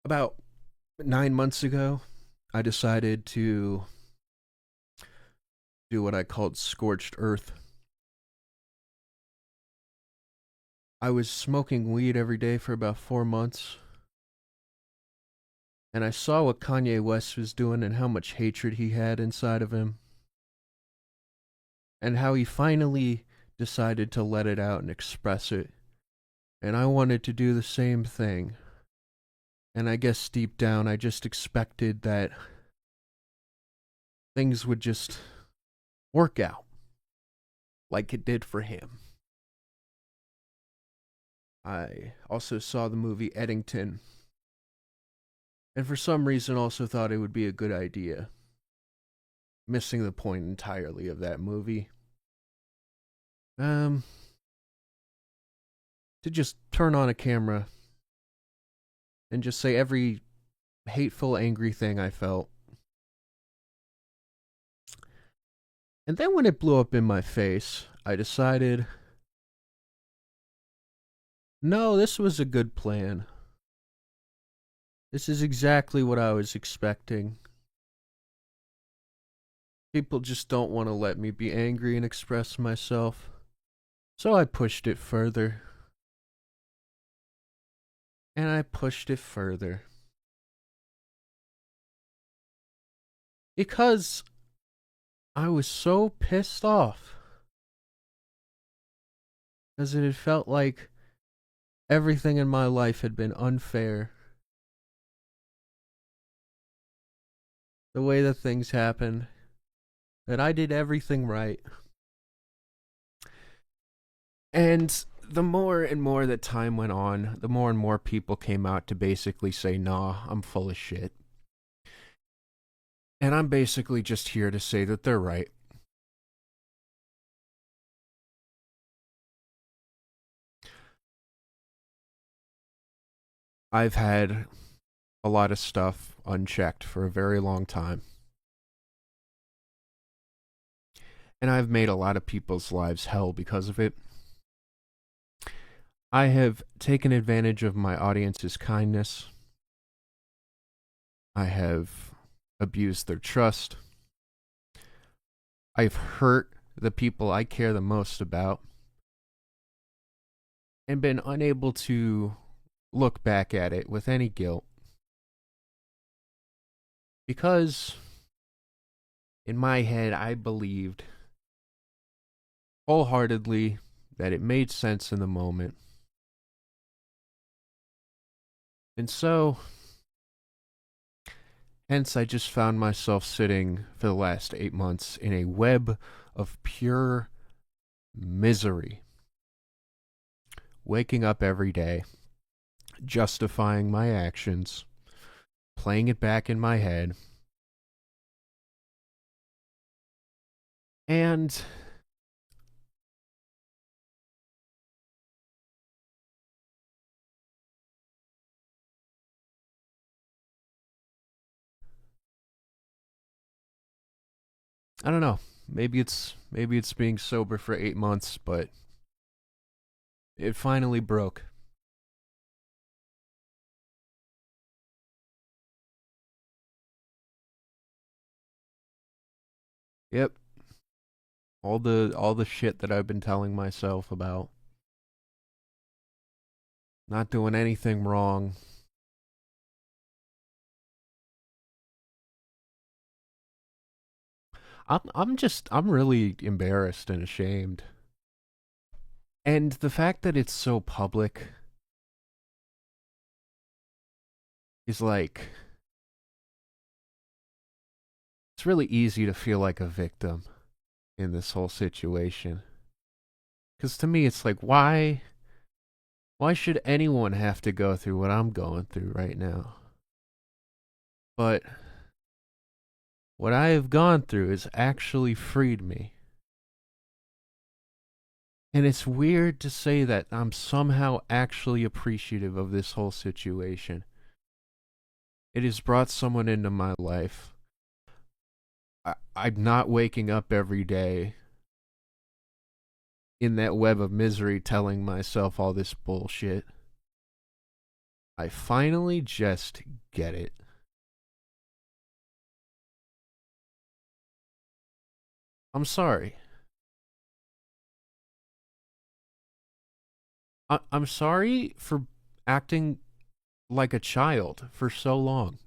About 9 months ago, I decided to do what I called scorched earth. I was smoking weed every day for about 4 months, and I saw what Kanye West was doing and how much hatred he had inside of him, and how he finally decided to let it out and express it. And I wanted to do the same thing. And I guess deep down, I just expected that things would just work out like it did for him. I also saw the movie Eddington, and for some reason also thought it would be a good idea, missing the point entirely of that movie. Um, to just turn on a camera and just say every hateful, angry thing I felt. And then when it blew up in my face, I decided, no, this was a good plan. This is exactly what I was expecting. People just don't want to let me be angry and express myself. So I pushed it further. And I pushed it further. Because I was so pissed off. Because it had felt like everything in my life had been unfair. The way that things happened. That I did everything right. And the more and more that time went on, the more and more people came out to basically say, nah, I'm full of shit. And I'm basically just here to say that they're right. I've had a lot of stuff unchecked for a very long time. And I've made a lot of people's lives hell because of it. I have taken advantage of my audience's kindness. I have abused their trust. I've hurt the people I care the most about and been unable to look back at it with any guilt. Because in my head, I believed wholeheartedly that it made sense in the moment. And so, hence, I just found myself sitting for the last 8 months in a web of pure misery. Waking up every day, justifying my actions, playing it back in my head, and I don't know. Maybe it's being sober for 8 months, but it finally broke. Yep, all the shit that I've been telling myself about not doing anything wrong. I'm really embarrassed and ashamed. And the fact that it's so public is like it's really easy to feel like a victim in this whole situation. Cuz to me it's like why should anyone have to go through what I'm going through right now? But what I have gone through has actually freed me. And it's weird to say that I'm somehow actually appreciative of this whole situation. It has brought someone into my life. I'm not waking up every day in that web of misery telling myself all this bullshit. I finally just get it. I'm sorry. I'm sorry for acting like a child for so long,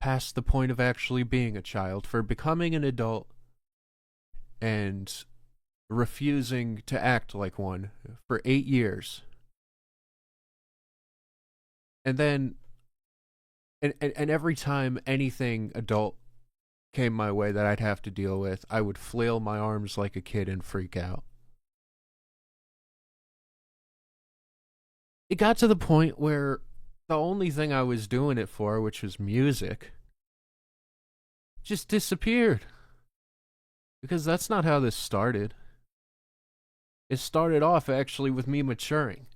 past the point of actually being a child, for becoming an adult and refusing to act like one for 8 years. And then, and every time anything adult came my way that I'd have to deal with, I would flail my arms like a kid and freak out. It got to the point where the only thing I was doing it for, which was music, just disappeared. Because that's not how this started. It started off actually with me maturing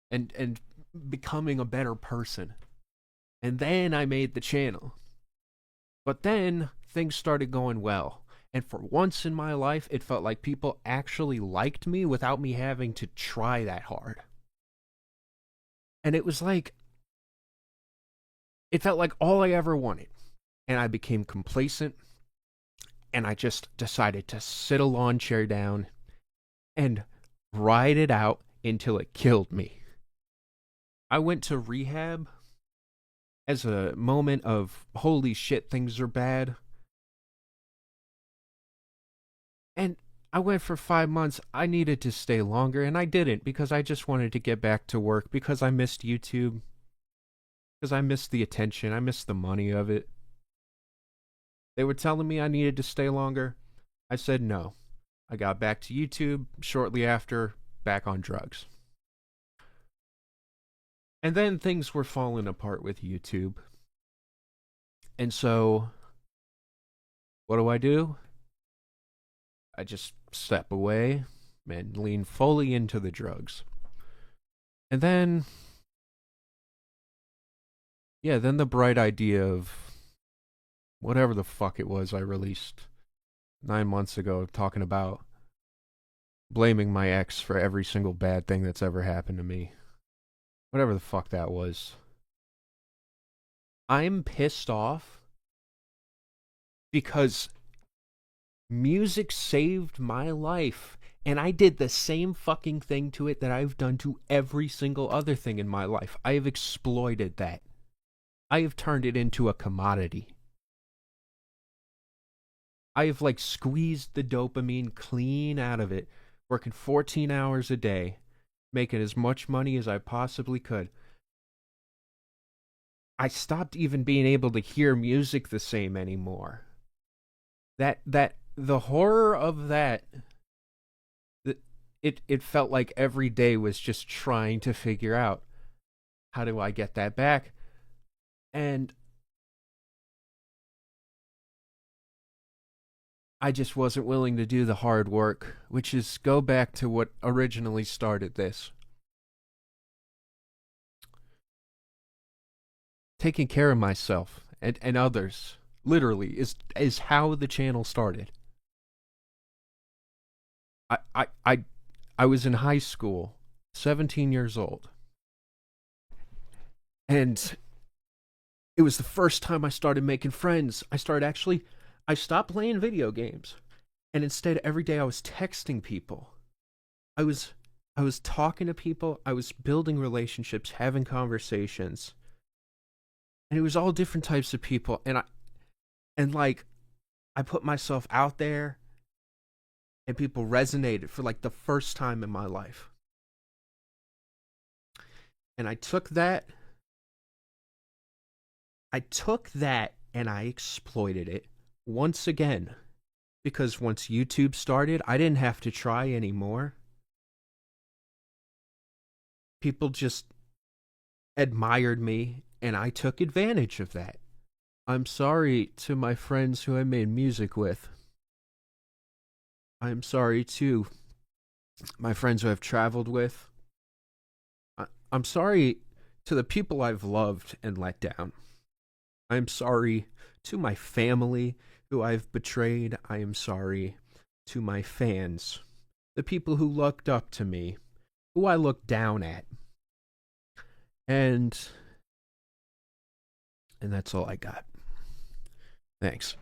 and becoming a better person. And then I made the channel. But then things started going well. And for once in my life, it felt like people actually liked me without me having to try that hard. And it was like, it felt like all I ever wanted. And I became complacent. And I just decided to sit a lawn chair down and ride it out until it killed me. I went to rehab as a moment of holy shit, things are bad. And I went for 5 months. I needed to stay longer, and I didn't because I just wanted to get back to work because I missed YouTube, because I missed the attention, I missed the money of it. They were telling me I needed to stay longer. I said no. I got back to YouTube shortly after, back on drugs. And then things were falling apart with YouTube. And so, what do? I just step away and lean fully into the drugs. And then, yeah, then the bright idea of whatever the fuck it was I released 9 months ago talking about blaming my ex for every single bad thing that's ever happened to me. Whatever the fuck that was. I'm pissed off because music saved my life. And I did the same fucking thing to it that I've done to every single other thing in my life. I have exploited that. I have turned it into a commodity. I have like squeezed the dopamine clean out of it, working 14 hours a day, making as much money as I possibly could. I stopped even being able to hear music the same anymore. That the horror of that, it felt like every day was just trying to figure out, how do I get that back? And I just wasn't willing to do the hard work, which is go back to what originally started this. Taking care of myself and others, literally, is how the channel started. I, I, I, I was in high school, 17 years old, and it was the first time I started making friends. I stopped playing video games, and instead every day I was texting people. I was I was talking to people, I was building relationships, having conversations. And it was all different types of people, and like I put myself out there and people resonated for like the first time in my life. And I took that and I exploited it once again, because once YouTube started, I didn't have to try anymore. People just admired me, and I took advantage of that. I'm sorry to my friends who I made music with. I'm sorry to my friends who I've traveled with. I'm sorry to the people I've loved and let down. I'm sorry to my family who I've betrayed. I am sorry to my fans, the people who looked up to me, who I looked down at. And that's all I got. Thanks.